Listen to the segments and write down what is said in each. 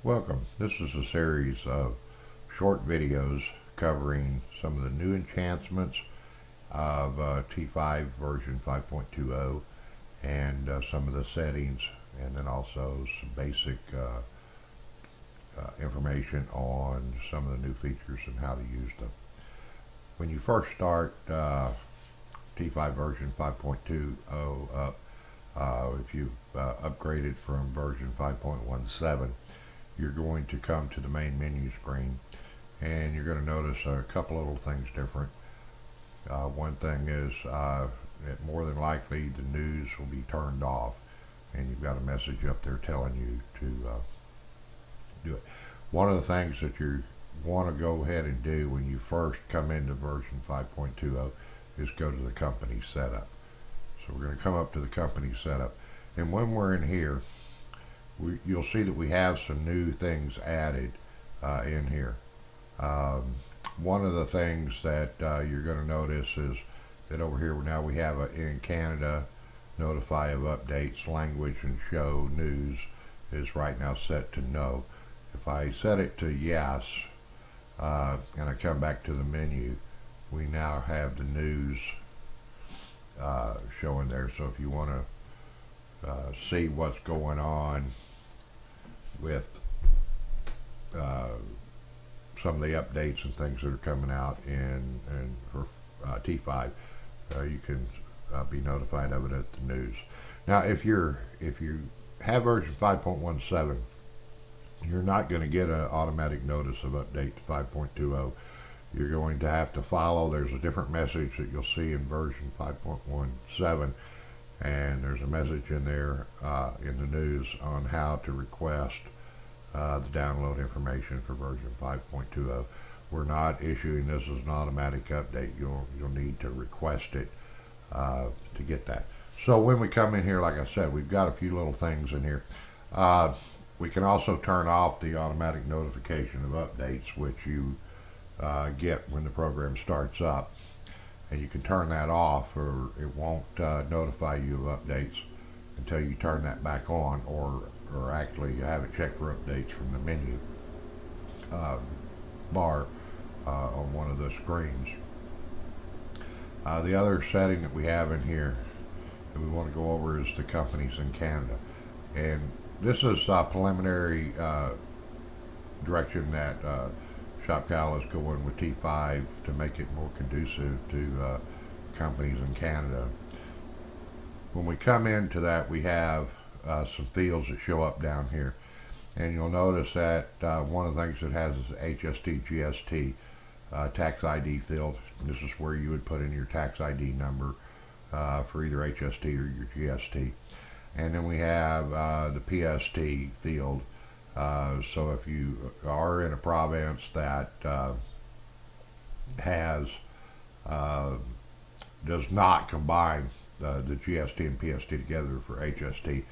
Welcome. This is a series of short videos covering some of the new enhancements of T5 version 5.20 and some of the settings, and then also some basic information on some of the new features and how to use them. When you first start T5 version 5.20 up, if you've upgraded from version 5.17, you're going to come to the main menu screen, and you're going to notice a couple little things different. One thing is that more than likely the news will be turned off, and you've got a message up there telling you to do it. One of the things that you want to go ahead and do when you first come into version 5.20 is go to the company setup. So we're going to come up to the company setup, and when we're in here, you'll see that we have some new things added in here. One of the things that you're going to notice is that over here now we have in Canada, notify of updates, language, and show news is right now set to no. If I set it to yes, and I come back to the menu, we now have the news showing there. So if you want to see what's going on with some of the updates and things that are coming out for T5, you can be notified of it at the news. Now, if you have version 5.17, you're not going to get an automatic notice of update to 5.20. You're going to have to follow. There's a different message that you'll see in version 5.17, and there's a message in there in the news on how to request the download information for version 5.20. We're not issuing this as an automatic update. You'll need to request it to get that. So when we come in here, like I said, we've got a few little things in here. We can also turn off the automatic notification of updates, which you get when the program starts up, and you can turn that off, or it won't notify you of updates until you turn that back on, or actually have it checked for updates from the menu bar on one of the screens. The other setting that we have in here that we want to go over is the companies in Canada, and this is preliminary direction that ShopCal is going with T5 to make it more conducive to companies in Canada. When we come into that, we have some fields that show up down here, and you'll notice that one of the things it has is HST GST tax ID field. This is where you would put in your tax ID number for either HST or your GST. And then we have the PST field. So if you are in a province that does not combine the GST and PST together for HST,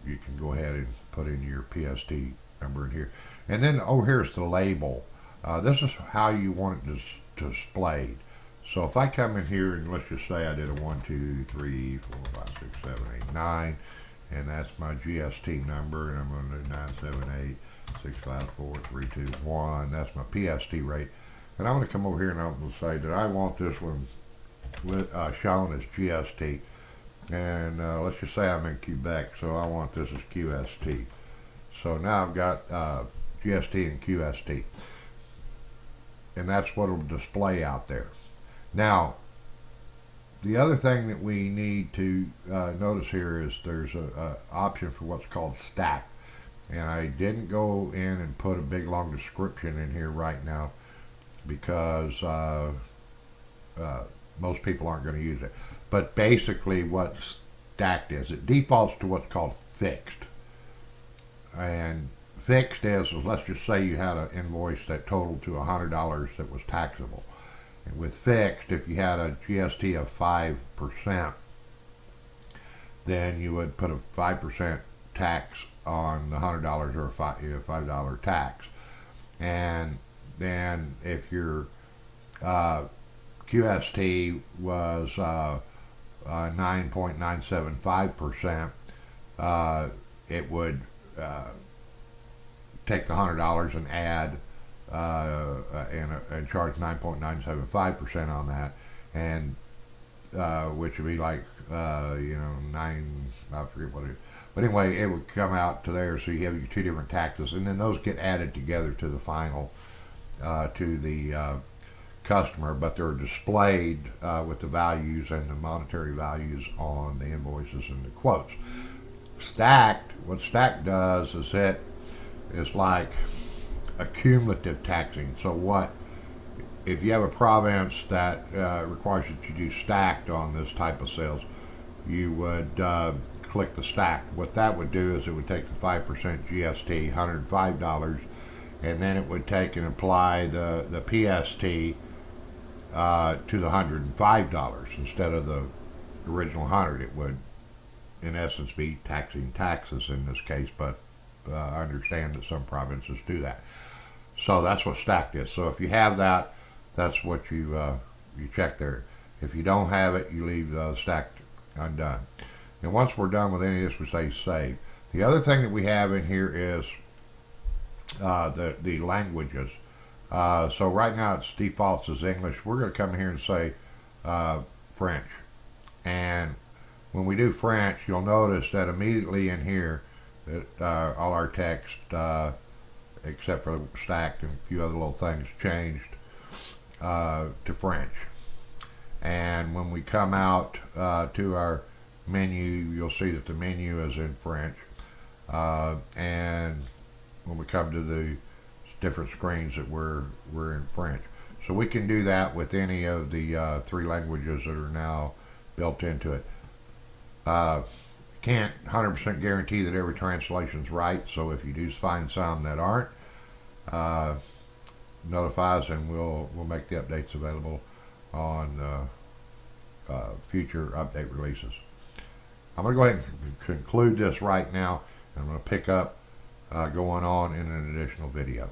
you can go ahead and put in your PST number in here. And then here's the label. This is how you want it displayed. So if I come in here and let's just say I did a 1, 2, 3, 4, 5, 6, 7, 8, 9, and that's my GST number, and I'm going to do 978 654 321. That's my PST rate, and I'm going to come over here and I'm going to say that I want this one shown as GST, and let's just say I'm in Quebec, so I want this as QST. So now I've got GST and QST, and that's what will display out there. Now, the other thing that we need to notice here is there's a option for what's called stack, and I didn't go in and put a big long description in here right now because most people aren't going to use it. But basically what stacked is, it defaults to what's called fixed, and fixed is let's just say you had an invoice that totaled to $100 that was taxable. And with fixed, if you had a GST of 5%, then you would put a 5% tax on the $100 or a $5 tax. And then if your QST was 9.975%, it would take the $100 and add and charge 9.975% on that, and which would be like I forget what it is. But anyway, it would come out to there, so you have your two different taxes, and then those get added together to the final, to the customer, but they're displayed with the values and the monetary values on the invoices and the quotes. Stacked, what stacked does is it is like a cumulative taxing. So what, if you have a province that requires that you do stacked on this type of sales, you would click the stacked. What that would do is it would take the 5% GST, $105, and then it would take and apply the PST to the $105 instead of the original 100. It would, in essence, be taxing taxes in this case, but I understand that some provinces do that. So that's what stacked is. So if you have that, that's what you check there. If you don't have it, you leave stacked undone. And once we're done with any of this, we say save. The other thing that we have in here is the languages. So right now it's defaults as English. We're going to come here and say French. And when we do French, you'll notice that immediately in here that all our text, except for stacked and a few other little things, changed to French. And when we come out to our menu, you'll see that the menu is in French. And when we come to the different screens, that we're in French. So we can do that with any of the 3 languages that are now built into it. Can't 100% guarantee that every translation's right, so if you do find some that aren't, notify us and we'll make the updates available on future update releases. I'm going to go ahead and conclude this right now, and I'm going to pick up going on in an additional video.